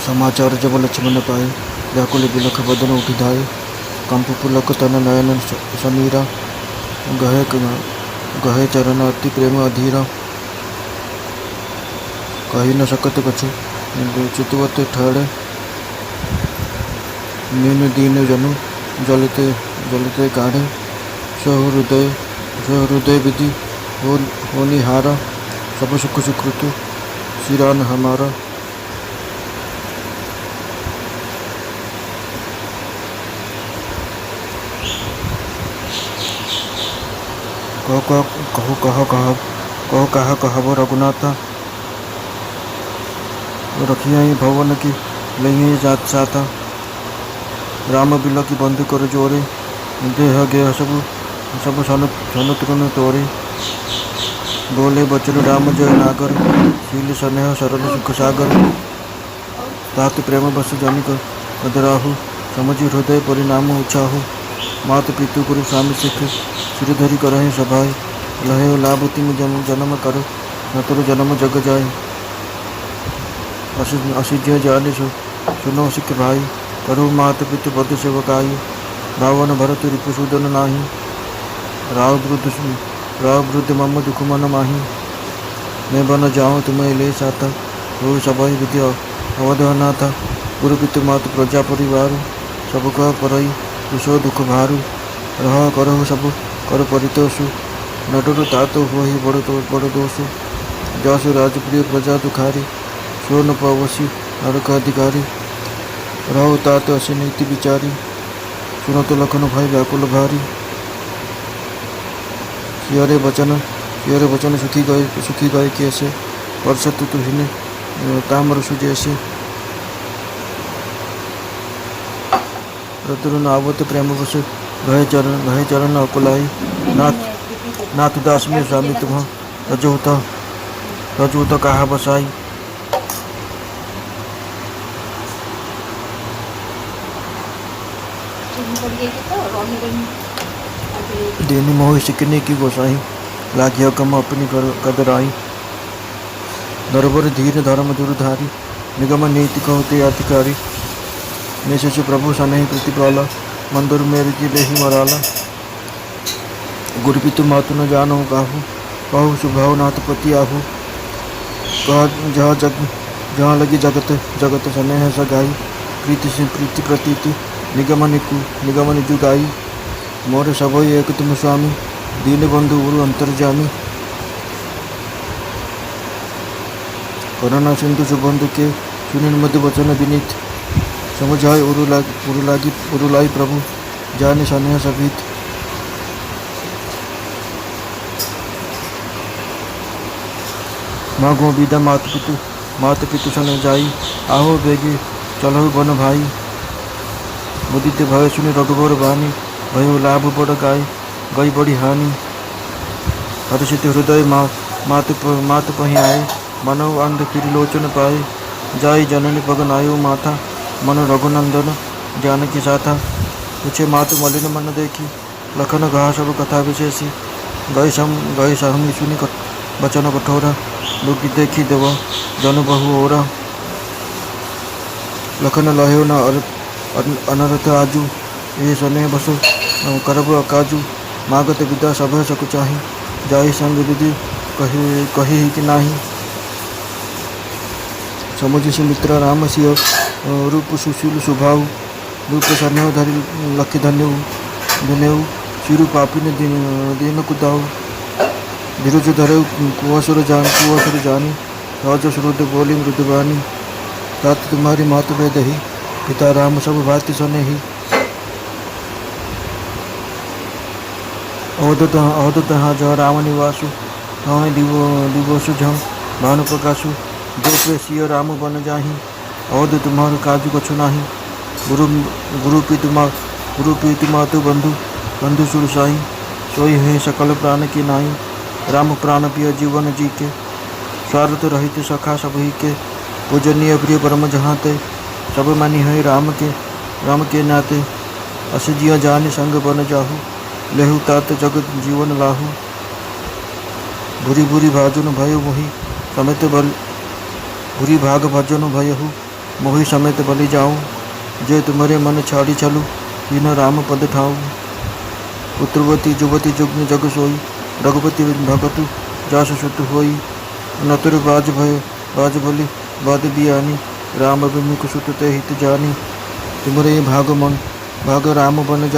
समाचार जब लक्ष्मण पाए, व्याकुल बिलख बदन उठि धाय। कंप पुलक तन नयन समीरा, गहे चरण अति प्रेम अधीरा। कही न सकत कछु, चितवत ठहरे। नीन दीन जनु, जलते काढ़े। सहृदय विधि होनिहारा। सब सुख सुकृत सिरान हमारा। कहो कहा कहबो रघुनाथा। रखिया ही भवन की लइए जात साथा। राम बिल की बंद कर जोरे, देह गेह सब सन तृण तोरे। बोले बचन राम जय नागर, शील स्नेह सरल सुख सागर। तात प्रेम बस जनिक कदराहु, समझि हृदय परिणाम उछाहु। मात पितु गुरु स्वामी सिख, सिर धरि करहि सभाय। लहे लाभ तिम जन्म कर, नतुर जन्म जग जाय। असिज्य जाने सुनो सिख भाई, करो मात पितु पद सेवकाई। रावण भरत रिपुसूदन नाही, राव वृद्ध मम दुख मन माही। मैं बन जाऊँ तुम्हें ले साथा, हो सभय विधि अवध अनाथा। गुरु पितु मात प्रजा परिवार, सब कह परई दुसो दुख भारू। रह करहु सब कर परितोषु, न डरु तातो होहि बड़ दोषु। जासु राजप्रिय प्रजा दुखारी, सो न पवसी नरक अधिकारी। रहो तात असी नीति विचारी, सुनत लखन भय व्याकुल भारी। सियरे वचन सुखी गए कैसे, परसत तुहिने तामर सुजैसे। रतुरन आवत प्रेम बस, भय चरण अकुलाई। नाथ दास में स्वामी तुम, रजोता कहा बसाई। देनी मोह सिकने की गोसाई, लागिया कम अपनी कदराई। नरवर धीर धर्म दुर्धारी, निगम नीति कहते अधिकारी। निशि प्रभु सनहि प्रतिपाला, मंदिर मेरु की देहि मराला। गुरु पितु मातु न जानो काहू, कहु सुभाव नाथ पति आहू। जहाँ लगी जगत स्नेह सगाई। प्रीति प्रतीति निगम निजु गाई। मोर सबई एक तुम स्वामी, दीन बंधु गुरु अंतर्जामी। करुणा सिंधु सुबंधु के, सुनिन मधु वचन विनीत। समझाए उरुलाई प्रभु, जाने स्नेह सभीत। मागो विदा मात पितु सन जाई। आहो बेगे चलहु बन भाई। मुदित भय सुनि रघुबर बानी, भयो लाभ बड़ गाय गई बड़ी हानि। हर्षित हृदय मात पहि आए, मनो अंध फिर लोचन पाए। जाई जननी पग नायो माथा, मन रघुनंदन जानकी साथा। पूछे मातु मलिन मन देखी, लखन कहा सब कथा विशेषी। गए सहमी सुनि बचन कठोरा, दुखी देखी देव जन बहु ओरा। लखन लहे न अनरथ आजू, ये सने बसो करब अकाजू। मागत विदा सभय सकु चाही, जाहि संग विधि कही कि नाही। समुझ सुमित्रा राम सिय, रूप सुशील स्वभाव। रूप स्नेह धरि लखि धन्यऊ, सिरु पापिन दीन कुदाऊ। धीरज धरे कुआसुर जानी, राज श्रुत बोली मृदुबानी। तात तुम्हारी मातु में दही, पिता राम सब भांति सनेही। अवधत हाँ जहाँ राम निवासु, हाँ दिवसु जहाँ भानु प्रकाशु। जो पे सिय राम बन जाही, अवध तुम्हार काजु कछु नाही। गुरु पीतु मातु बंधु सुरसाई। सोई है सकल प्राण की नाई, राम प्राण पिय जीवन जी के। स्वार्थ रहित सखा सबही के, पूजनीय प्रिय परम जहाँ ते। सब मनि है राम के नाते, असिजिया जान संग बन जाहू। लेहु तात जगत जीवन लाहू, भूरी भाजुन भय मोहि। समेत भूरी भाग भजन भयहु, मोहि समेत बलि जाऊं, जे तुम्हारे मन छाड़ी चलू, तीनों राम पद ठाऊं। पुत्रवती जुवती जुग्न जग सोई, रघुपति भगतु जासु सुत होई। नतुर बाज बलि बाध बियानी, राम विमुख सुत ते हित जानी। तुमरे भाग राम बन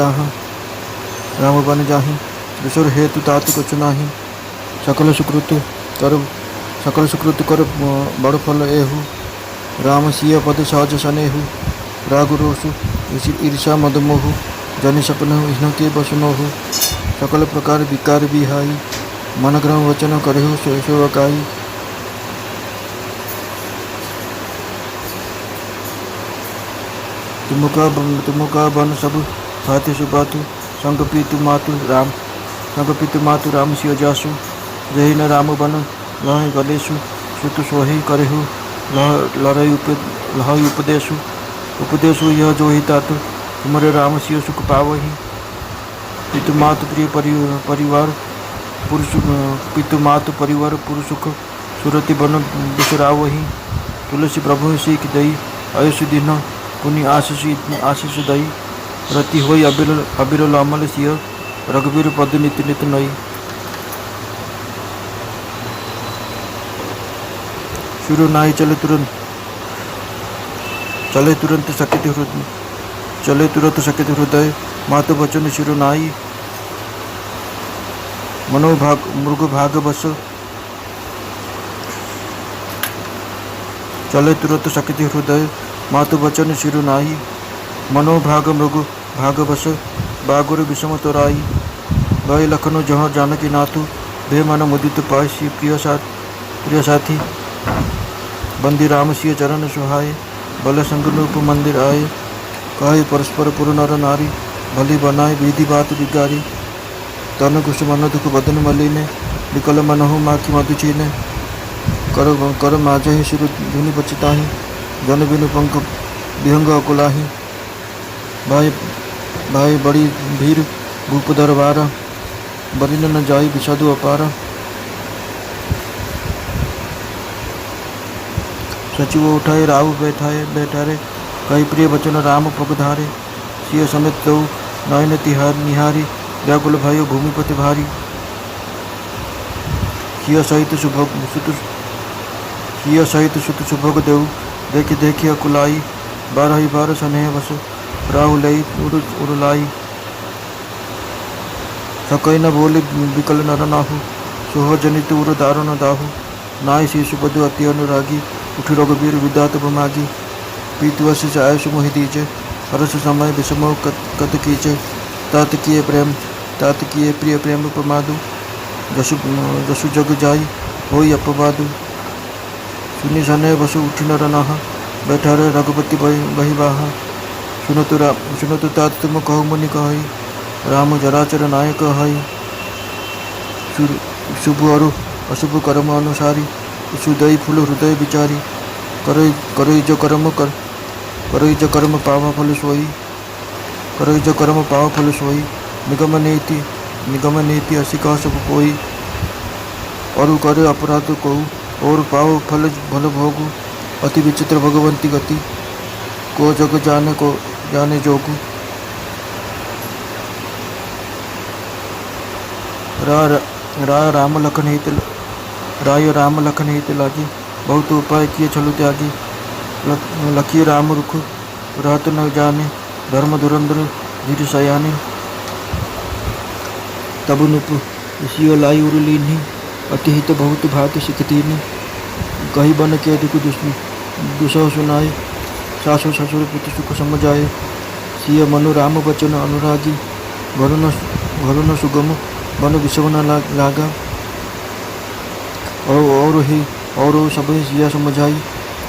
जाहि, विसुर हेतु तात कुछ नाही। सकल सुकृत कर बड़ फल एहु, राम सिय पद सहज सनेहु। राग रोषु ईर्षा मद मोहु, जनि सपन इन्ह के बसुनोहु। सकल प्रकार विकार बिहाई, मन क्रम वचन करहु सेवकाई। तुमका बन सब भाति सुबातु, संग पीतु मातु राम सिय जासु। जहि न राम बन लहै गलेसु, सुत सोहि करहु लहै उपदेशु। यह जो ही तातु, तुमरे राम सिय सुख पावहि। पितु मातु परिवार पुरुषुख, सुरति बन बिसरावहि। तुलसी प्रभु सीख दई, आयुष दिन पुनि आशीष दई। रति होई अबिरल अमल सिय, रघुवीर पद नित नित नई। शुरु नाहि चले तुरंत सकित हृदय, मातु वचन शिरु नाई। मृग भाग बस, चले तुरंत सकित हृदय, मातु वचन शिरु नाई। मनोभाग मृग भाग बस, बागुर विषम तोराई। गए लखनऊ जहाँ जानकी नाथु, भे मन मुदित पाय प्रिय साथी। बंदी राम सिय चरण सुहाए, बल संग नूप मंदिर आए। कहे परस्पर पुर नर नारी, भली बनाए विधि बात बिगारी। तन कुश मन दुख बदन मलिने, विकल मनहु माखी मधु चीने। कर माझहि सिर धुनि बचिताहि, जन बिनु पंख विहंग अकुलाहि। भाई बड़ी भीर भूप दरबारा, बरिन न जाई विषादु अपारा। सचिव उठाए राहु बैठारे, कई प्रिय वचन राम पग धारे। सिय समेत तो नयन निहारी, व्याकुल भयो भूमिपति भारी। सिय सहित सुत सुभग देऊ, देखि अकुलाई। बार स्नेह बस, राहु लई उड़लाई। सकई न बोले विकल नर नाहु, सोह जनित उर दारुण दाहु। नाय शिशु पदु अति अनुरागी, उठि रघुवीर विदात बमागी। पीतु वशिष्ठ आयुषु मोहि दीजे, हरस समय विषमो कत कीचे। तात किए प्रिय प्रेम प्रमादु, जसु जग जाई होई अपवादु। सुनि सने वसु उठि नर नाहा, बैठारे रघुपति बहि बाहा। सुनतु तात तुम कहु मुनि कहई, राम जराचर नायक हई। शुभ अरु अशुभ कर्म अनुसारी, सुदयी फूल हृदय विचारी। करई जो कर्म पाव फल सोई। निगम नीति असी कह सब कोई। अरु करे अपराध कहू, और पाओ फल भल भोगु। अति विचित्र भगवंती गति, को जग जाने जोगु। राय राम लखन हित लागी, बहुत उपाय किए छलु त्यागी। लखी राम रुख रहत न जाने, धर्म धुरंधर धीर सयाने। तब नुप सिय लाई उर लीन्ही, अति हित बहुत भांति सिख दीन्ही। कही बन के दुख दुसह सुनाए, सासु ससुर पुत्र सुख समझाए। सिय मनु राम बचन अनुरागी, घर न सुगम बन विषम न लागा। और सब सिया समझाई,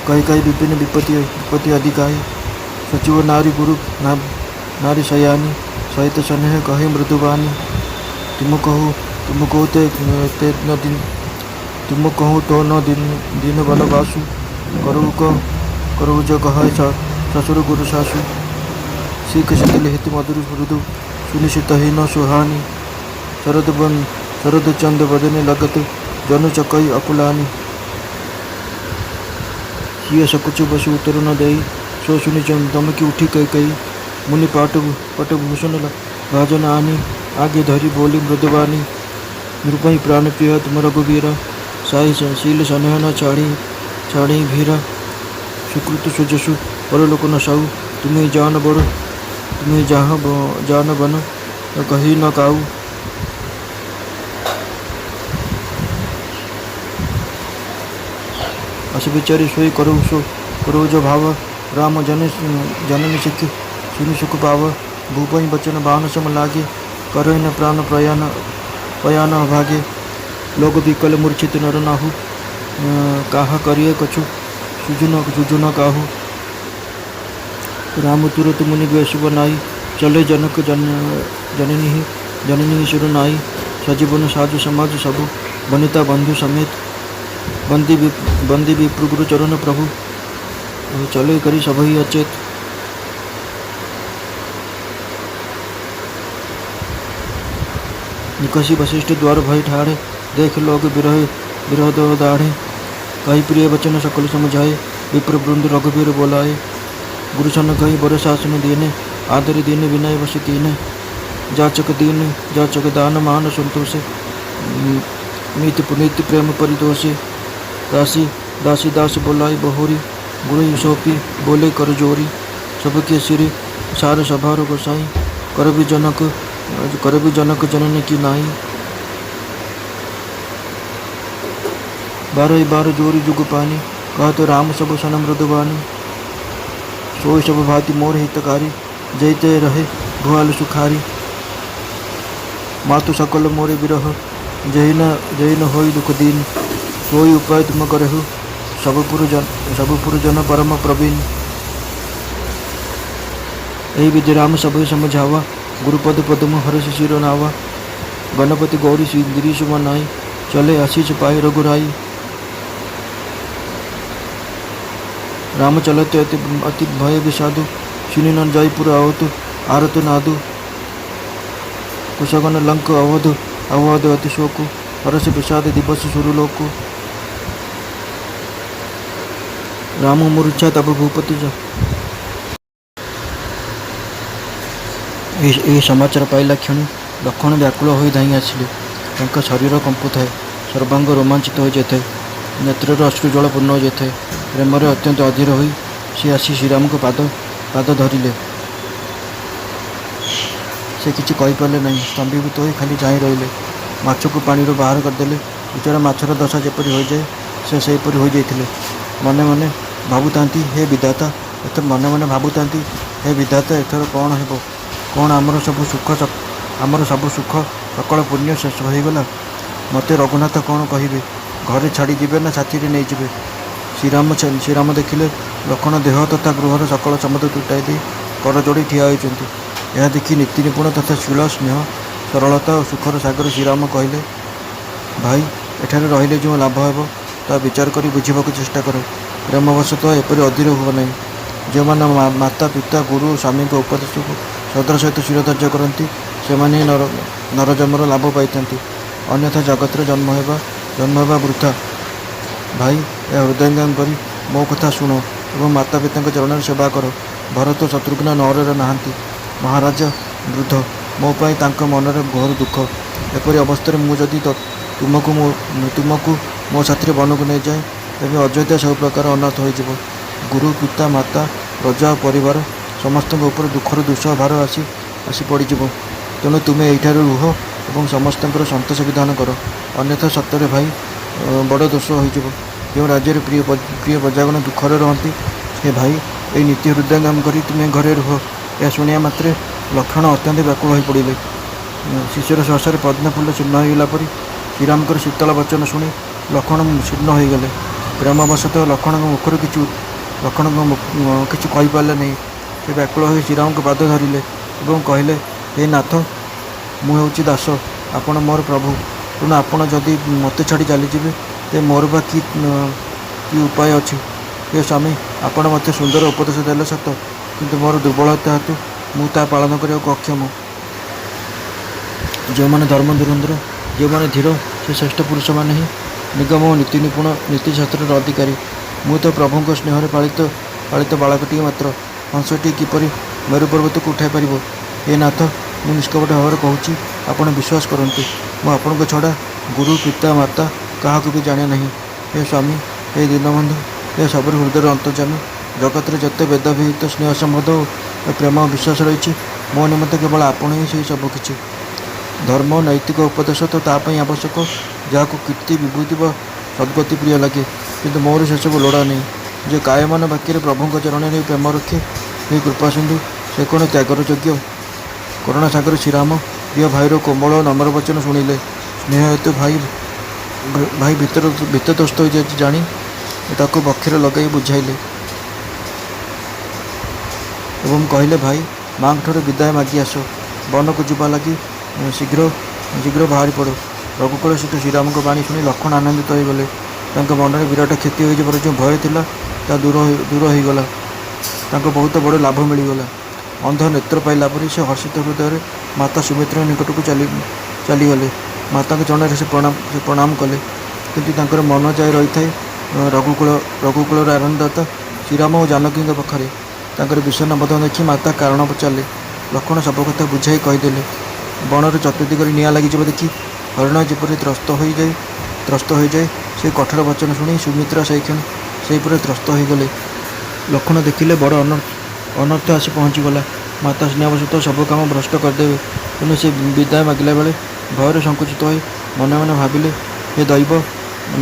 कही विपिन विपत्ति अधिकाई। सचिव नारी गुरु नारी सयानी, सहित स्नेह कहे मृदुबानी। तुम कहो तो न दिन वनवासु, करहु जो कहे ससुर गुरु सासु। सीख शीतल हित मधुर मृदु, सुनिश्चित ही न सुहानी। शरद चंद बदने लगत, जनु चकई अकुलानी। किए सकुच बसु उत्तर न दे सो सुनि दमकी उठी कही मुनि पट भूषण भाजन आनी आगे धरी बोली मृदुबानी नृपहि प्राण प्रिय तुम रघुवीर साई शील स्नेह न छाड़ी भीरा सुकृत सुजसु परलोक न साऊ तुम्हें जान बड़ तुम्हें जान बन कही न काऊ अस विचारी सोई करो जो भाव राम जननी सिख सुनि सुख पाव भूपहि बचन बाण सम लागे करो न प्राण पयान भागे लोग विकल मूर्छित नर नाहु काहा करिए कछु सुजुन काहू राम तुरत मुनि बेश बनाई चले जनक जननी सुर नाई सजीवन साधु समाज सबु वनिता बंधु समेत बंदी विप्र गुरु चरण प्रभु चले करी सभई अचेत। निकसी वशिष्ठ द्वार भय ठाड़े देख लोग विरह दाढ़े कही प्रिय वचन सकल समझाए विप्र वृंद रघुवीर बोलाए गुरुसन कही बर शासन दीने आदर दीन विनय वश कीने जाचक दान मान संतोषे नीति पुनीति प्रेम परितोषे दासी दास बोलाई बहोरी गुरु सौंपी बोले कर जोरी सबके सिरे सार सभार गोसाई कर भी जनक जननी की नाई बार जोरी जुग पानी कहते राम सब सन मृदुबानी सोई सब भांति मोर हितकारी जयते रहे भुआल सुखारी मातु सकल मोरे विरह जय न होई दुख दीन सोई उपाय तुम करहु सब पुर जन परम प्रवीण यही विधि राम सब समझावा गुरुपद पद्म हर्ष शिर नावा गणपति गौरी गिरीश मनाई चले आशीष पाए रघुराई राम चलते अति भय विषादु सुनि न जयपुर आवतु आरत नादु कुशगन लंक अवध अति शोकु हरस विषाद दिवस सुरलोकु राम मूर्छा तब भूपति समाचार पाइला क्षण लक्षण व्याकुल हो धाई आसिले शरीर कंपुए सर्वांग रोमांचित हो जाए नेत्र अश्रुजल पूर्ण हो जाए प्रेम अत्यंत अधीर हो सी आसी श्रीराम को पाद धरिले से किसी कहीपारे ना स्तंभीभूत हो खाली चाह रही माछ को पानी बाहर करदे बेचारा माछर दशा जपरी हो जाए से सेपरी हो जाते मने मने भावुता हे विधाता एथर मने मने भावुता हे विधाता एथर कौन हे कौन आमर सब सुख सकल पुण्य शेष होगला मते रघुनाथ कौन कहे घरे छाड़ी जीवे ना साथी नहीं जीवे श्रीराम देखिले लक्षण देह तथा गृहर सकल सम्मत तुटाई दे कर जोड़ी ठिया होती यह देखी नीति निपुण तथा शील स्नेह सरलता और सुखर सागर श्रीराम कहले भाई एठारे रहिले जो लाभ हेब ता विचार कर बुझा चेष्टा कर प्रेमवशतः एपरी अधीर हुआ ना जो मैंने माता पिता गुरु स्वामी उपदेश को श्रद्धा सहित शिरधार्य करती से नरजन्मर लाभ पाई अन्यथा जगत जन्म होगा वृथा भाई यह हृदयंगम कर मो कथा शुण और माता पिता चरण सेवा कर भरत शत्रुघ्न नौर नहांती महाराज वृद्ध मो पाई मनरे घोर दुख एपरी अवस्था मुझे तुमको मो साथी वन को नहीं जाए तेज अयोध्या सब प्रकार अनाथ हो गुरु पिता माता प्रजा परिवार समस्त उपर दुखर दुस्सह भार आसी पड़ तेणु तुम्हें यहीठार रुह और समस्त सन्तोष विधान कर अन्यथा सत्य भाई बड़ दोष हो जो राज्य प्रिय प्रजागण दुखर रहती हे भाई ये नीति हृदयंगम कर तुम्हें घरे रुह यह शुणा मात्रे लक्षण अत्यंत व्याकुल हो पड़े शिष्यर सहसार पद्मफुल चिन्ह होगा परी श्रीराम शीतल वचन शुणी लक्षण शीर्ण होगले प्रेमवशतः लक्षण मुखर किसी कहीपारे नहीं से व्याकुल हो श्रीराम को पाद धरिले और कहले हे नाथ मुझे दास आपण मोर प्रभु तेणु आपण जदि मत छाड़ी चलीजे तो मोर बा कि उपाय अच्छी हे स्वामी आपण मत सुंदर उपदेश देले सत किंतु मोर दुर्बलता हेतु मुझा पालन करने को अक्षम जो मैंने धर्म धुरंधर जो मैंने धीर से श्रेष्ठ पुरुष मैंने ही निगम और नीति निपुण नीतिशास्त्र अधिकारी ମୁଁ ତ ପ୍ରଭୁଙ୍କ ସ୍ନେହରେ ପାଳିତ ପାଳିତ ବାଳକଟିଏ ମାତ୍ର। ହଂସଟିଏ କିପରି ମେରୁ ପର୍ବତକୁ ଉଠାଇ ପାରିବ? ହେ ନାଥ, ମୁଁ ନିଷ୍କପଟ ଭାବରେ କହୁଛି, ଆପଣ ବିଶ୍ୱାସ କରନ୍ତୁ, ମୁଁ ଆପଣଙ୍କ ଛଡ଼ା ଗୁରୁ, ପିତା, ମାତା କାହାକୁ ବି ଜାଣେ ନାହିଁ। ହେ ସ୍ୱାମୀ, ହେ ଦୀନବନ୍ଧୁ, ହେ ସବୁରି ହୃଦୟର ଅନ୍ତର୍ଯାମୀ, ଜଗତରେ ଯେତେ ବେଦବିହିତ ସ୍ନେହ ସମ୍ବନ୍ଧ ଓ ପ୍ରେମ ଓ ବିଶ୍ୱାସ ରହିଛି, ମୋ ନିମନ୍ତେ କେବଳ ଆପଣ ହିଁ ସେହି ସବୁକିଛି। ଧର୍ମ ନୈତିକ ଉପଦେଶ ତ ତା ପାଇଁ ଆବଶ୍ୟକ, ଯାହାକୁ କୀର୍ତ୍ତି, ବିଭୂତି ବା ସଦ୍ଗତି ପ୍ରିୟ ଲାଗେ, କିନ୍ତୁ ମୋର ସେସବୁ ଲୋଡ଼ା ନାହିଁ। ଯେ କାୟମାନ ବାକ୍ୟରେ ପ୍ରଭୁଙ୍କ ଚରଣରେ ପ୍ରେମ ରଖେ, ହେ କୃପାସିନ୍ଧୁ, ସେ କ'ଣ ତ୍ୟାଗର ଯୋଗ୍ୟ? କରୁଣାସାଗର ଶ୍ରୀରାମ ପ୍ରିୟ ଭାଇର କୋମଳ ନମ୍ର ବଚନ ଶୁଣିଲେ। ସ୍ନେହ ହେତୁ ଭାଇ ଭୀତତ୍ରସ୍ତ ହୋଇଯାଇଛି ଜାଣି ତାକୁ ବକ୍ଷରେ ଲଗାଇ ବୁଝାଇଲେ ଏବଂ କହିଲେ, ଭାଇ, ମାଆଙ୍କଠାରୁ ବିଦାୟ ମାଗି ଆସ। ବନକୁ ଯିବା ଲାଗି ଶୀଘ୍ର ବାହାରି ପଡ଼। ରଘୁକୁଳ ସ୍ଥିତ ଶ୍ରୀରାମଙ୍କ ବାଣୀ ଶୁଣି ଲକ୍ଷ୍ମଣ ଆନନ୍ଦିତ ହୋଇଗଲେ। ତାଙ୍କ ମନରେ ବିରାଟ କ୍ଷତି ହୋଇଯିବାର ଯେଉଁ ଭୟ ଥିଲା, ତାହା ଦୂର ହୋଇଗଲା। ତାଙ୍କୁ ବହୁତ ବଡ଼ ଲାଭ ମିଳିଗଲା। ଅନ୍ଧ ନେତ୍ର ପାଇଲା ପରି ସେ ହର୍ଷିତ ହୃଦୟରେ ମାତା ସୁମିତ୍ରାଙ୍କ ନିକଟକୁ ଚାଲିଗଲେ। ମାତାଙ୍କ ଚରଣରେ ସେ ପ୍ରଣାମ କଲେ, କିନ୍ତୁ ତାଙ୍କର ମନ ଯାଇ ରହିଥାଏ ରଘୁକୁଳର ଆନନ୍ଦଦାତା ଶ୍ରୀରାମ ଓ ଜାନକୀଙ୍କ ପାଖରେ। ତାଙ୍କର বিষণ্ଣ ବଦନ ଦେଖି ମାତା କାରଣ ପଚାରିଲେ। ଲକ୍ଷ୍ମଣ ସବୁ କଥା ବୁଝାଇ କହିଦେଲେ। ବଣରେ ଚତୁର୍ଦ୍ଦିଗରେ ନିଆଁ ଲାଗିଯିବା ଦେଖି ହରିଣ ଯେପରି ତ୍ରସ୍ତ ହୋଇଯାଏ, ସେହି କଠୋର ବଚନ ଶୁଣି ସୁମିତ୍ରା ସେହିପରି ତ୍ରସ୍ତ ହୋଇଗଲେ। ଲକ୍ଷ୍ମଣ ଦେଖିଲେ ବଡ଼ ଅନର୍ଥ ଆସି ପହଞ୍ଚିଗଲା। ମାତା ସ୍ନେହବଶତଃ ସବୁ କାମ ଭ୍ରଷ୍ଟ କରିଦେବେ। ତେଣୁ ସେ ବିଦାୟ ମାଗିଲା ବେଳେ ଭୟରେ ସଙ୍କୁଚିତ ହୋଇ ମନେ ମନେ ଭାବିଲେ, ହେ ଦୈବ,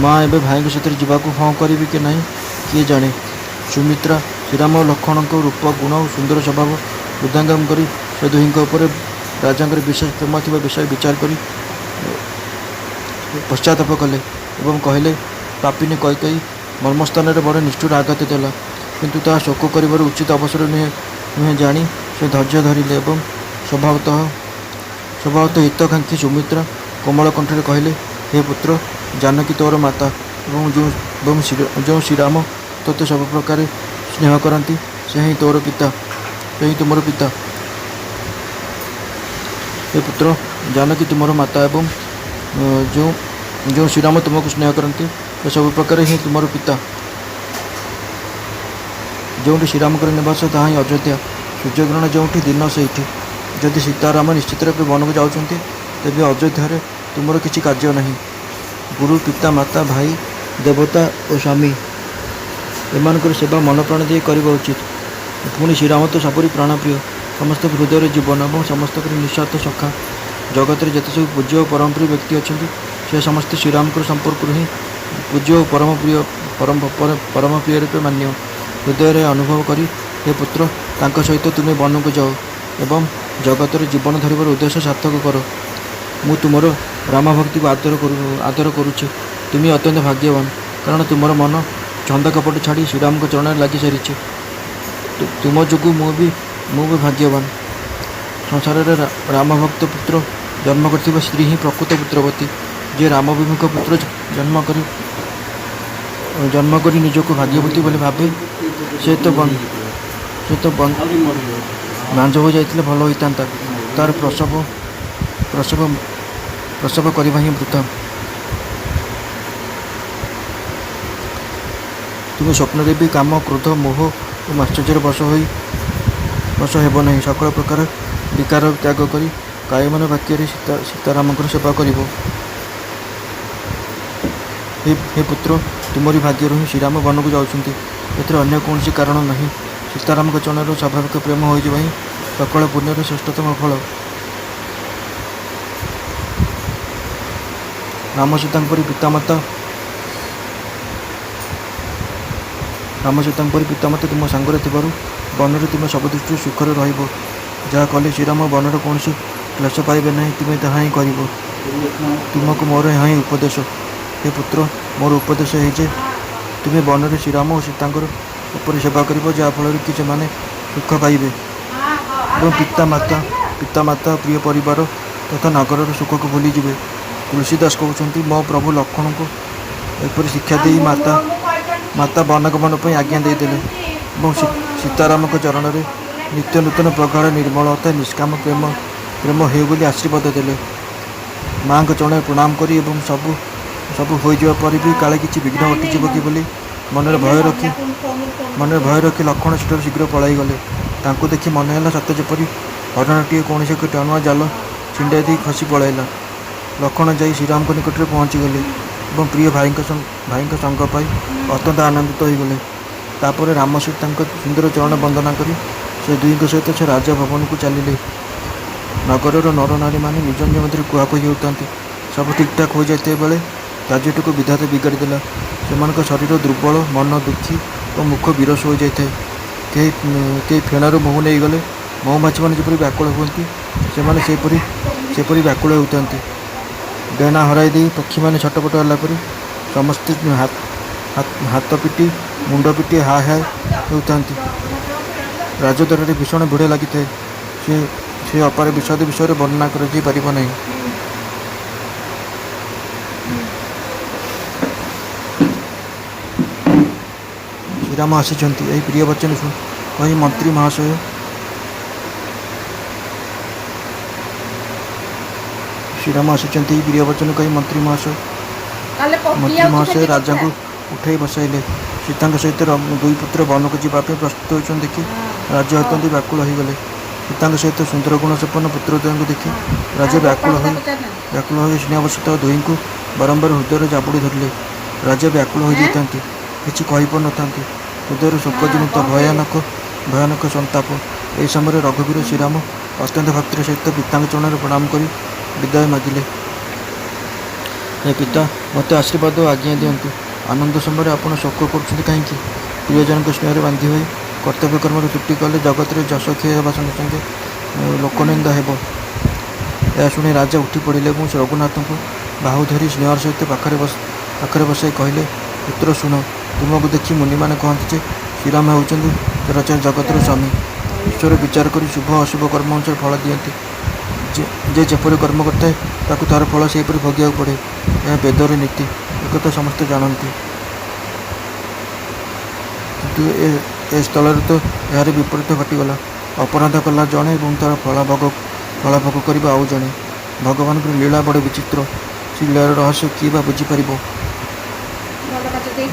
ମା ଏବେ ଭାଇଙ୍କ ସାଥିରେ ଯିବାକୁ ହଁ କରିବି କି ନାହିଁ କିଏ ଜାଣେ। ସୁମିତ୍ରା ଶ୍ରୀରାମ ଓ ଲକ୍ଷ୍ମଣଙ୍କ ରୂପ, ଗୁଣ ଓ ସୁନ୍ଦର ସ୍ୱଭାବ ହୃଦୟଙ୍ଗମ କରି ସେ ଦୁହିଁଙ୍କ ଉପରେ ରାଜାଙ୍କର ବିଶେଷ ପ୍ରେମ ଥିବା ବିଷୟ ବିଚାର କରି ପଶ୍ଚାତାପ କଲେ ଏବଂ କହିଲେ, ପାପିନୀ କୈକେୟୀ ମର୍ମସ୍ଥାନରେ ବଡ଼ ନିଷ୍ଠୁର ଆଘାତ ଦେଲା, କିନ୍ତୁ ତାହା ଶୋକ କରିବାର ଉଚିତ ଅବସର ନୁହେଁ ଜାଣି ସେ ଧୈର୍ଯ୍ୟ ଧରିଲେ ଏବଂ ସ୍ୱଭାବତଃ ହିତକାଂକ୍ଷୀ ସୁମିତ୍ରା କୋମଳ କଣ୍ଠରେ କହିଲେ, ହେ ପୁତ୍ର, ଜାନକୀ ତୋର ମାତା ଏବଂ ଯେଉଁ ଶ୍ରୀରାମ ତୋତେ ସବୁ ପ୍ରକାରେ ସ୍ନେହ କରନ୍ତି, ସେ ହିଁ ତୁମର ପିତା। ହେ ପୁତ୍ର, ଜାନକୀ ତୁମର ମାତା ଏବଂ ଯେଉଁ ଶ୍ରୀରାମ ତୁମକୁ ସ୍ନେହ କରନ୍ତି, ସେ ସବୁ ପ୍ରକାରେ ହିଁ ତୁମର ପିତା। ଯେଉଁଠି ଶ୍ରୀରାମଙ୍କର ନିବାସ ତାହା ହିଁ ଅଯୋଧ୍ୟା। ସୂର୍ଯ୍ୟଗ୍ରହଣ ଯେଉଁଠି, ଦିନ ସେଇଠି। ଯଦି ସୀତାରାମ ନିଶ୍ଚିତ ରୂପେ ବନକୁ ଯାଉଛନ୍ତି, ତେବେ ଅଯୋଧ୍ୟାରେ ତୁମର କିଛି କାର୍ଯ୍ୟ ନାହିଁ। ଗୁରୁ, ପିତା, ମାତା, ଭାଇ, ଦେବତା ଓ ସ୍ୱାମୀ ଏମାନଙ୍କର ସେବା ମନ ପ୍ରାଣ ଦେଇ କରିବା ଉଚିତ। ପୁଣି ଶ୍ରୀରାମ ତ ସବୁରି ପ୍ରାଣପ୍ରିୟ, ସମସ୍ତଙ୍କ ହୃଦୟରେ ଜୀବନ ଏବଂ ସମସ୍ତଙ୍କର ନିଃସ୍ୱାର୍ଥ ସଖା। ଜଗତରେ ଯେତେ ସବୁ ପୂଜ୍ୟ ଓ ପରମପ୍ରିୟ ବ୍ୟକ୍ତି ଅଛନ୍ତି, ସେ ସମସ୍ତେ ଶ୍ରୀରାମଙ୍କର ସମ୍ପର୍କରୁ ହିଁ ପୂଜ୍ୟ ଓ ପରମ ପ୍ରିୟ ରୂପେ ମାନ୍ୟ। ହୃଦୟରେ ଅନୁଭବ କରି, ହେ ପୁତ୍ର, ତାଙ୍କ ସହିତ ତୁମେ ବନକୁ ଯାଅ ଏବଂ ଜଗତରେ ଜୀବନ ଧରିବାର ଉଦ୍ଦେଶ୍ୟ ସାର୍ଥକ କର। ମୁଁ ତୁମର ରାମଭକ୍ତିକୁ ଆଦର କରୁଛି। ତୁମେ ଅତ୍ୟନ୍ତ ଭାଗ୍ୟବାନ, କାରଣ ତୁମର ମନ ଛନ୍ଦ କପଟ ଛାଡ଼ି ଶ୍ରୀରାମଙ୍କ ଚରଣରେ ଲାଗି ସାରିଛି। ତୁମ ଯୋଗୁଁ ମୁଁ ବି ଭାଗ୍ୟବାନ। ସଂସାରରେ ରାମଭକ୍ତ ପୁତ୍ର ଜନ୍ମ କରିଥିବା ସ୍ତ୍ରୀ ହିଁ ପ୍ରକୃତ ପୁତ୍ରବତୀ। ଯିଏ ରାମବିମୁଖ ପୁତ୍ର ଜନ୍ମ କରି ନିଜକୁ ଭାଗ୍ୟବତୀ ବୋଲି ଭାବେ, ସେ ତ ବାଞ୍ଜ ହୋଇ ଯାଇଥିଲେ ଭଲ ହୋଇଥାନ୍ତା। ତାର ପ୍ରସବ କରିବା ହିଁ ବୃଥା। ତୁମେ ସ୍ୱପ୍ନରେ ବି କାମ, କ୍ରୋଧ, ମୋହ ଓ ମାଶ୍ଚର୍ଯ୍ୟର ବଶ ହେବ ନାହିଁ। ସକଳ ପ୍ରକାର ବିକାର ତ୍ୟାଗ କରି କାୟମାନ ବାକ୍ୟରେ ସୀତାରାମଙ୍କର ସେବା କରିବ। ହେ ପୁତ୍ର, ତୁମରି ଭାଗ୍ୟରୁ ହିଁ ଶ୍ରୀରାମ ବନକୁ ଯାଉଛନ୍ତି। ଏଥିରେ ଅନ୍ୟ କୌଣସି କାରଣ ନାହିଁ। ସୀତାରାମଙ୍କ ଚରଣର ସ୍ୱାଭାବିକ ପ୍ରେମ ହୋଇଯିବା ହିଁ ସକଳ ପୁଣ୍ୟର ଶ୍ରେଷ୍ଠତମ ଫଳ। ରାମ ସୀତାଙ୍କ ପରି ପିତାମାତା ତୁମ ସାଙ୍ଗରେ ଥିବାରୁ ବନରେ ତୁମେ ସବୁ ଦୃଷ୍ଟିରୁ ସୁଖରେ ରହିବ। ଯାହା କଲେ ଶ୍ରୀରାମ ବନର କୌଣସି କ୍ଲେଶ ପାଇବେ ନାହିଁ, ତୁମେ ତାହା ହିଁ କରିବ। ତୁମକୁ ମୋର ଏହା ହିଁ ଉପଦେଶ। ହେ ପୁତ୍ର, ମୋର ଉପଦେଶ ଏହି ଯେ ତୁମେ ବନରେ ଶ୍ରୀରାମ ଓ ସୀତାଙ୍କର ଉପରେ ସେବା କରିବ, ଯାହାଫଳରେ କି ସେମାନେ ସୁଖ ପାଇବେ ଏବଂ ପିତାମାତା, ପ୍ରିୟ ପରିବାର ତଥା ନଗରର ସୁଖକୁ ଭୁଲିଯିବେ। ତୁଳସୀଦାସ କହୁଛନ୍ତି, ମୋ ପ୍ରଭୁ ଲକ୍ଷ୍ମଣଙ୍କୁ ଏପରି ଶିକ୍ଷା ଦେଇ ମାତା ବନଗମନ ପାଇଁ ଆଜ୍ଞା ଦେଇଦେଲେ ଏବଂ ସୀତାରାମଙ୍କ ଚରଣରେ ନିତ୍ୟ ନୂତନ ପ୍ରଗାଢ଼ ନିର୍ମଳତା ନିଷ୍କାମ ପ୍ରେମ ହେଉ ବୋଲି ଆଶୀର୍ବାଦ ଦେଲେ। ମାଆଙ୍କ ଚରଣରେ ପ୍ରଣାମ କରି ଏବଂ ସବୁ ହୋଇଯିବା ପରେ ବି କାଳେ କିଛି ବିଘ୍ନ ଘଟିଯିବ କି ବୋଲି ମନରେ ଭୟ ରଖି ଲକ୍ଷ୍ମଣ ସେଠାରୁ ଶୀଘ୍ର ପଳାଇଗଲେ। ତାଙ୍କୁ ଦେଖି ମନେ ହେଲା ସତେ ଯେପରି ହରିଣଟିଏ କୌଣସି ଏକ ଟାଣୁଆ ଜାଲ ଛିଣ୍ଡାଇ ଦେଇ ଖସି ପଳାଇଲା। ଲକ୍ଷ୍ମଣ ଯାଇ ଶ୍ରୀରାମଙ୍କ ନିକଟରେ ପହଞ୍ଚିଗଲେ ଏବଂ ପ୍ରିୟ ଭାଇଙ୍କ ସଙ୍ଗ ପାଇ ଅତ୍ୟନ୍ତ ଆନନ୍ଦିତ ହୋଇଗଲେ। ତାପରେ ରାମ ସୀତାଙ୍କ ସୁନ୍ଦର ଚରଣ ବନ୍ଦନା କରି ସେ ଦୁହିଁଙ୍କ ସହିତ ସେ ରାଜଭବନକୁ ଚାଲିଲେ। ନଗରର ନରନାରୀମାନେ ନିଜ ନିଜ ମଧ୍ୟରେ କୁହାକୁହି ହେଉଥାନ୍ତି। ସବୁ ଠିକ୍ଠାକ୍ ହୋଇଯାଇଥିବା ବେଳେ କାର୍ଯ୍ୟଟିକୁ ବିଧାତା ବିଗାଡ଼ିଦେଲା। ସେମାନଙ୍କ ଶରୀର ଦୁର୍ବଳ, ମନ ଦୁଃଖୀ ଓ ମୁଖ ବିରସ ହୋଇଯାଇଥାଏ। କେହି ଫେଣାରୁ ମହୁ ନେଇଗଲେ ମହୁମାଛିମାନେ ଯେପରି ବ୍ୟାକୁଳ ହୁଅନ୍ତି, ସେମାନେ ସେପରି ବ୍ୟାକୁଳ ହେଉଥାନ୍ତି। ଡେଣା ହରାଇ ଦେଇ ପକ୍ଷୀମାନେ ଛଟପଟ ହେଲା ପରି ସମସ୍ତେ ହାତ ପିଟି ମୁଣ୍ଡ ପିଟି ହାୟ ହାୟ ହେଉଥାନ୍ତି। ରାଜଦ୍ୱାରରେ ଭୀଷଣ ଭିଡ଼ ଲାଗିଥାଏ। ସେ ଅପାର ବିଷାଦ ବିଷୟରେ ବର୍ଣ୍ଣନା କରାଯାଇ ପାରିବ ନାହିଁ। ଶ୍ରୀରାମ ଆସିଛନ୍ତି, ଏହି ପ୍ରିୟ ବଚନ କହି ମନ୍ତ୍ରୀ ମହାଶୟ ରାଜାଙ୍କୁ ଉଠାଇ ବସାଇଲେ। ସୀତାଙ୍କ ସହିତ ଦୁଇ ପୁତ୍ର ବନକୁ ଯିବା ପାଇଁ ପ୍ରସ୍ତୁତ ହୋଇଛନ୍ତି ଦେଖି ରାଜା ଅତ୍ୟନ୍ତ ବ୍ୟାକୁଳ ହୋଇଗଲେ। ସୀତାଙ୍କ ସହିତ ସୁନ୍ଦର ଗୁଣ ସମ୍ପନ୍ନ ପୁତ୍ରଦ୍ୱୟଙ୍କୁ ଦେଖି ରାଜା ବ୍ୟାକୁଳ ହୋଇ ସ୍ନେହବଶତଃ ଦୁହିଁଙ୍କୁ ବାରମ୍ବାର ହୃଦୟରେ ଜାବୁଡ଼ି ଧରିଲେ। ରାଜା ବ୍ୟାକୁଳ ହୋଇଯାଇଥାନ୍ତି, କିଛି କହିପାରୁନଥାନ୍ତି। ହୃଦୟର ଶୋକଜନିତ ଭୟାନକ ସନ୍ତାପ। ଏହି ସମୟରେ ରଘୁବୀର ଶ୍ରୀରାମ ଅତ୍ୟନ୍ତ ଭକ୍ତିର ସହିତ ପିତାଙ୍କ ଚରଣରେ ପ୍ରଣାମ କରି ବିଦାୟ ମାଗିଲେ। ହେ ପିତା, ମୋତେ ଆଶୀର୍ବାଦ ଓ ଆଜ୍ଞା ଦିଅନ୍ତୁ। ଆନନ୍ଦ ସମୟରେ ଆପଣ ଶୋକ କରୁଛନ୍ତି କାହିଁକି? ପ୍ରିୟଜନଙ୍କ ସ୍ନେହରେ ବାନ୍ଧି ହୋଇ କର୍ତ୍ତବ୍ୟ କର୍ମରେ ତ୍ରୁଟି କଲେ ଜଗତରେ ଯଶ କ୍ଷୟ ହେବା ସଙ୍ଗେ ସଙ୍ଗେ ଲୋକନିନ୍ଦା ହେବ। ଏହା ଶୁଣି ରାଜା ଉଠି ପଡ଼ିଲେ ଏବଂ ରଘୁନାଥଙ୍କୁ ବାହୁ ଧରି ସ୍ନେହର ସହିତ ପାଖରେ ବସାଇ କହିଲେ, ପୁତ୍ର ଶୁଣ, ତୁମକୁ ଦେଖି ମୁନିମାନେ କହନ୍ତି ଯେ ଶ୍ରୀରାମ ହେଉଛନ୍ତି ଚରାଚର ଜଗତର ସ୍ୱାମୀ। ଈଶ୍ୱର ବିଚାର କରି ଶୁଭ ଅଶୁଭ କର୍ମ ଅନୁସାରେ ଫଳ ଦିଅନ୍ତି। ଯେ ଯେପରି କର୍ମ କରିଥାଏ ତାକୁ ତାର ଫଳ ସେହିପରି ଭୋଗିବାକୁ ପଡ଼େ। ଏହା ବେଦର ନୀତି, ଏକଥା ସମସ୍ତେ ଜାଣନ୍ତି। କିନ୍ତୁ ଏ ସ୍ଥଳରେ ତ ଏହାର ବିପରୀତ ଘଟିଗଲା। ଅପରାଧ କଲା ଜଣେ ଏବଂ ତାର ଫଳ ଭୋଗ କରିବା ଆଉ ଜଣେ। ଭଗବାନଙ୍କର ଲୀଳା ବଡ଼ ବିଚିତ୍ର। ସେ ଲୀଳାର ରହସ୍ୟ କିଏ ବା ବୁଝିପାରିବ?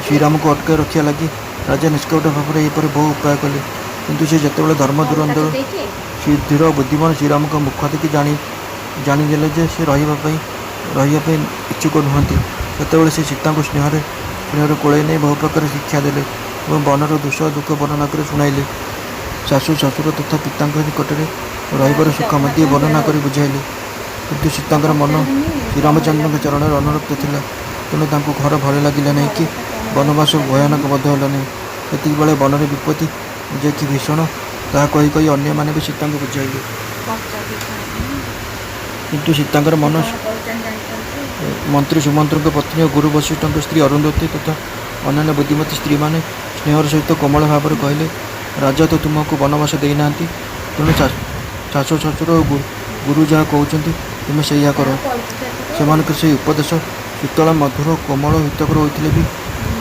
ଶ୍ରୀରାମକୁ ଅଟକାଇ ରଖିବା ଲାଗି ରାଜା ନିଷ୍କପଟ ଭାବରେ ଏହିପରି ବହୁ ଉପାୟ କଲେ। କିନ୍ତୁ ସେ ଯେତେବେଳେ ଧର୍ମ ଧୁରନ୍ଧର ଧୀର ବୁଦ୍ଧିମାନ ଶ୍ରୀରାମଙ୍କ ମୁଖ ଦେଖି ଜାଣିଦେଲେ ଯେ ସେ ରହିବା ପାଇଁ ଇଚ୍ଛୁକ ନୁହନ୍ତି, ସେତେବେଳେ ସେ ସୀତାଙ୍କୁ ସ୍ନେହରେ କୋଳେଇ ନେଇ ବହୁ ପ୍ରକାର ଶିକ୍ଷା ଦେଲେ ଏବଂ ବନର ଦୋଷ ଦୁଃଖ ବର୍ଣ୍ଣନା କରି ଶୁଣାଇଲେ। ଶାଶୁ ଶ୍ୱଶୁର ତଥା ପିତାଙ୍କ ନିକଟରେ ରହିବାର ସୁଖ ମଧ୍ୟ ବର୍ଣ୍ଣନା କରି ବୁଝାଇଲେ। କିନ୍ତୁ ସୀତାଙ୍କର ମନ ଶ୍ରୀରାମଚନ୍ଦ୍ରଙ୍କ ଚରଣରେ ଅନୁରକ୍ତ ଥିଲା। ତେଣୁ ତାଙ୍କୁ ଘର ଭଲ ଲାଗିଲା ନାହିଁ କି ବନବାସ ଭୟାନକ ମଧ୍ୟ ହେଲା ନାହିଁ। ସେତିକିବେଳେ ବନରେ ବିପତ୍ତି ଯେ କି ଭୀଷଣ ତାହା କହି ଅନ୍ୟମାନେ ବି ସୀତାଙ୍କୁ ବୁଝାଇଲେ। କିନ୍ତୁ ସୀତାଙ୍କର ମନ ମନ୍ତ୍ରୀ ସୁମନ୍ତ୍ରଙ୍କ ପତ୍ନୀ ଓ ଗୁରୁ ବଶିଷ୍ଠଙ୍କ ସ୍ତ୍ରୀ ଅରୁନ୍ଧତୀ ତଥା ଅନ୍ୟାନ୍ୟ ବୁଦ୍ଧିମତୀ ସ୍ତ୍ରୀମାନେ ସ୍ନେହର ସହିତ କୋମଳ ଭାବରେ କହିଲେ, ରାଜା ତ ତୁମକୁ ବନବାସ ଦେଇନାହାନ୍ତି, ତେଣୁ ଶାଶୁ ଶ୍ୱଶୁର ଓ ଗୁରୁ ଯାହା କହୁଛନ୍ତି ତୁମେ ସେଇଆ କର। ସେମାନଙ୍କର ସେହି ଉପଦେଶ ଶୀତଳ ମଧୁର କୋମଳ ହିତକର ହୋଇଥିଲେ ବି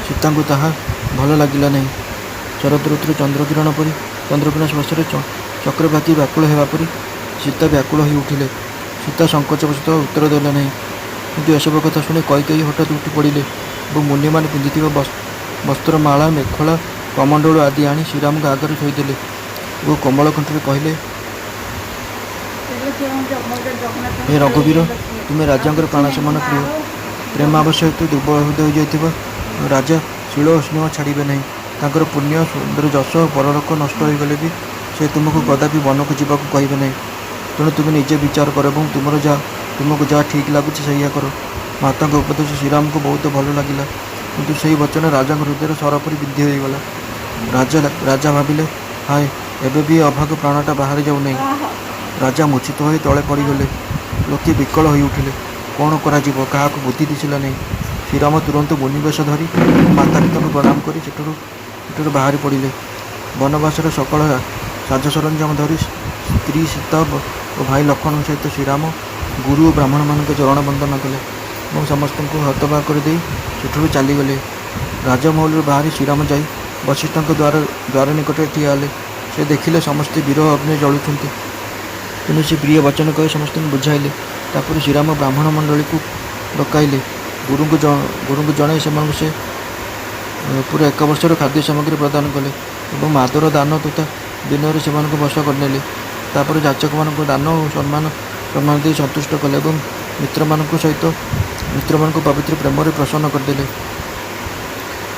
ସୀତାଙ୍କୁ ତାହା ଭଲ ଲାଗିଲା ନାହିଁ। ଶରତ ଋତୁର ଚନ୍ଦ୍ରକିରଣ ସ୍ପର୍ଶରେ ଚକ୍ର ପାଖି ବ୍ୟାକୁଳ ହେବା ପରି ସୀତା ବ୍ୟାକୁଳ ହୋଇ ଉଠିଲେ। ସୀତା ସଂକୋଚବଶତଃ ଉତ୍ତର ଦେଲେ ନାହିଁ। କିନ୍ତୁ ଏସବୁ କଥା ଶୁଣି କୈକେୟୀ ହଠାତ୍ ଉଠି ପଡ଼ିଲେ ଏବଂ ମୁନିମାନେ ପିନ୍ଧିଥିବା ବସ୍ତ୍ର, ମାଳା, ମେଖଳା, କମଣ୍ଡଳ ଆଦି ଆଣି ଶ୍ରୀରାମଙ୍କ ଆଗରେ ଥୋଇଦେଲେ ଓ କୋମଳ କଣ୍ଠରେ କହିଲେ, ହେ ରଘୁବୀର, ତୁମେ ରାଜାଙ୍କର ପ୍ରାଣ ସମାନ ପ୍ରିୟ। ପ୍ରେମାବଶ ହେତୁ ଦୁର୍ବଳ ହୃଦୟ ହୋଇଯାଇଥିବା ରାଜା ଶୀଳ ଓ ସ୍ନେହ ଛାଡ଼ିବେ ନାହିଁ। ତାଙ୍କର ପୁଣ୍ୟ, ସୁନ୍ଦର ଯଶ ଓ ପରଲୋକ ନଷ୍ଟ ହୋଇଗଲେ ବି ସେ ତୁମକୁ କଦାପି ବନକୁ ଯିବାକୁ କହିବେ ନାହିଁ। ତେଣୁ ତୁମେ ନିଜେ ବିଚାର କର ଏବଂ ତୁମକୁ ଯାହା ଠିକ୍ ଲାଗୁଛି ସେଇଆ କର। ମାତାଙ୍କ ଉପଦେଶ ଶ୍ରୀରାମଙ୍କୁ ବହୁତ ଭଲ ଲାଗିଲା। କିନ୍ତୁ ସେହି ବଚନ ରାଜାଙ୍କ ହୃଦୟରେ ସର ପରି ବିଦ୍ଧି ହୋଇଗଲା। ରାଜା ଭାବିଲେ, ହାୟ, ଏବେ ବି ଅଭାଗ ପ୍ରାଣଟା ବାହାରି ଯାଉନାହିଁ। ରାଜା ମୂର୍ଚ୍ଛିତ ହୋଇ ତଳେ ପଡ଼ିଗଲେ। ଲୋକେ ବିକଳ ହୋଇ ଉଠିଲେ। କ'ଣ କରାଯିବ, କାହାକୁ ବୁଦ୍ଧି ଦିଶିଲା ନାହିଁ। ଶ୍ରୀରାମ ତୁରନ୍ତ ମୁନିବେଶ ଧରି ମାତା ପିତାଙ୍କୁ ପ୍ରଣାମ କରି ସେଠାରୁ ବାହାରି ପଡ଼ିଲେ। ବନବାସର ସକଳ ସାଜ ସରଞ୍ଜାମ ଧରି ସ୍ତ୍ରୀ ସୀତା ଓ ଭାଇ ଲକ୍ଷ୍ମଣଙ୍କ ସହିତ ଶ୍ରୀରାମ ଗୁରୁ ଓ ବ୍ରାହ୍ମଣମାନଙ୍କ ଚରଣ ବନ୍ଦନା କଲେ ଏବଂ ସମସ୍ତଙ୍କୁ ହତବାକ୍ କରିଦେଇ ସେଠାରୁ ଚାଲିଗଲେ। ରାଜମହଲରୁ ବାହାରି ଶ୍ରୀରାମ ଯାଇ ବଶିଷ୍ଠଙ୍କ ଦ୍ୱାର ନିକଟରେ ଠିଆ ହେଲେ। ସେ ଦେଖିଲେ ସମସ୍ତେ ବିରହ ଅଗ୍ନିରେ ଜଳୁଛନ୍ତି। ତେଣୁ ସେ ପ୍ରିୟ ବଚନ କହି ସମସ୍ତଙ୍କୁ ବୁଝାଇଲେ। ତାପରେ ଶ୍ରୀରାମ ବ୍ରାହ୍ମଣ ମଣ୍ଡଳୀକୁ ଡକାଇଲେ। ଗୁରୁଙ୍କୁ ଜଣାଇ ସେମାନଙ୍କୁ ସେ ପୁରା 1 ବର୍ଷର ଖାଦ୍ୟ ସାମଗ୍ରୀ ପ୍ରଦାନ କଲେ ଏବଂ ଆଦର ଦାନ ତଥା ବିନୟରେ ସେମାନଙ୍କୁ ବଶ କରିନେଲେ। ତାପରେ ଯାଚକମାନଙ୍କୁ ଦାନ ଓ ସମ୍ମାନ ଦେଇ ସନ୍ତୁଷ୍ଟ କଲେ ଏବଂ ମିତ୍ରମାନଙ୍କୁ ପବିତ୍ର ପ୍ରେମରେ ପ୍ରସନ୍ନ କରିଦେଲେ।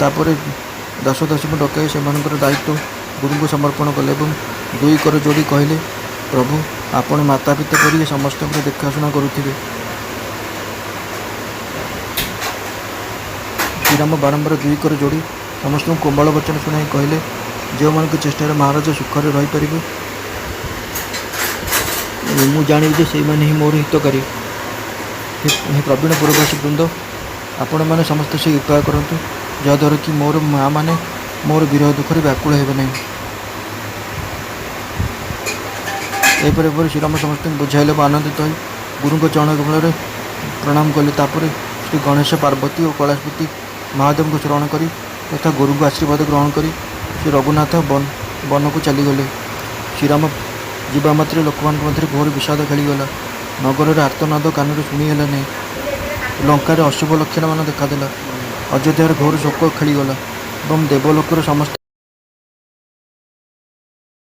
ତାପରେ ଦାସଦାସୀଙ୍କୁ ଡକାଇ ସେମାନଙ୍କର ଦାୟିତ୍ୱ ଗୁରୁଙ୍କୁ ସମର୍ପଣ କଲେ ଏବଂ 2 କର ଯୋଡ଼ି କହିଲେ, ପ୍ରଭୁ, ଆପଣ ମାତା ପିତା ପରି ସମସ୍ତଙ୍କର ଦେଖାଶୁଣା କରୁଥିବେ। ଶ୍ରୀରାମ ବାରମ୍ବାର 2 କର ଯୋଡ଼ି ସମସ୍ତଙ୍କୁ କୋମଳ ବଚନ ଶୁଣାଇ କହିଲେ, ଯେଉଁମାନଙ୍କ ଚେଷ୍ଟାରେ ମହାରାଜ ସୁଖରେ ରହିପାରିବେ, ମୁଁ ଜାଣିବି ଯେ ସେଇମାନେ ହିଁ ମୋର ହିତକାରୀ। ହେ ପ୍ରବୀଣ ପୁରବାସୀ ବୃନ୍ଦ, ଆପଣମାନେ ସମସ୍ତେ ସେଇ ଉପାୟ କରନ୍ତୁ, ଯାହାଦ୍ୱାରା କି ମୋର ମାଆମାନେ ମୋର ବିରହ ଦୁଃଖରେ ବ୍ୟାକୁଳ ହେବେ ନାହିଁ। ଏହିପରି ଶ୍ରୀରାମ ସମସ୍ତଙ୍କୁ ବୁଝାଇଲେ ଏବଂ ଆନନ୍ଦିତ ହୋଇ ଗୁରୁଙ୍କ ଚରଣ କମଳରେ ପ୍ରଣାମ କଲେ। ତାପରେ ଶ୍ରୀ ଗଣେଶ, ପାର୍ବତୀ ଓ କୈଳାସପତି ମହାଦେବଙ୍କୁ ସ୍ମରଣ କରି ତଥା ଗୁରୁଙ୍କ ଆଶୀର୍ବାଦ ଗ୍ରହଣ କରି ଶ୍ରୀ ରଘୁନାଥ ବନକୁ ଚାଲିଗଲେ। ଶ୍ରୀରାମ ଯିବା ମାତ୍ରେ ଲୋକମାନଙ୍କ ମଧ୍ୟରେ ଘୋର ବିଷାଦ ଖେଳିଗଲା। ନଗରରେ ଆର୍ତ୍ତନାଦ କାନରେ ଶୁଣି ହେଲା ନାହିଁ। ଲଙ୍କାରେ ଅଶୁଭ ଲକ୍ଷଣମାନ ଦେଖାଦେଲା। ଅଯୋଧ୍ୟାରେ ଘୋର ଶୋକ ଖେଳିଗଲା ଏବଂ ଦେବଲୋକର ସମସ୍ତ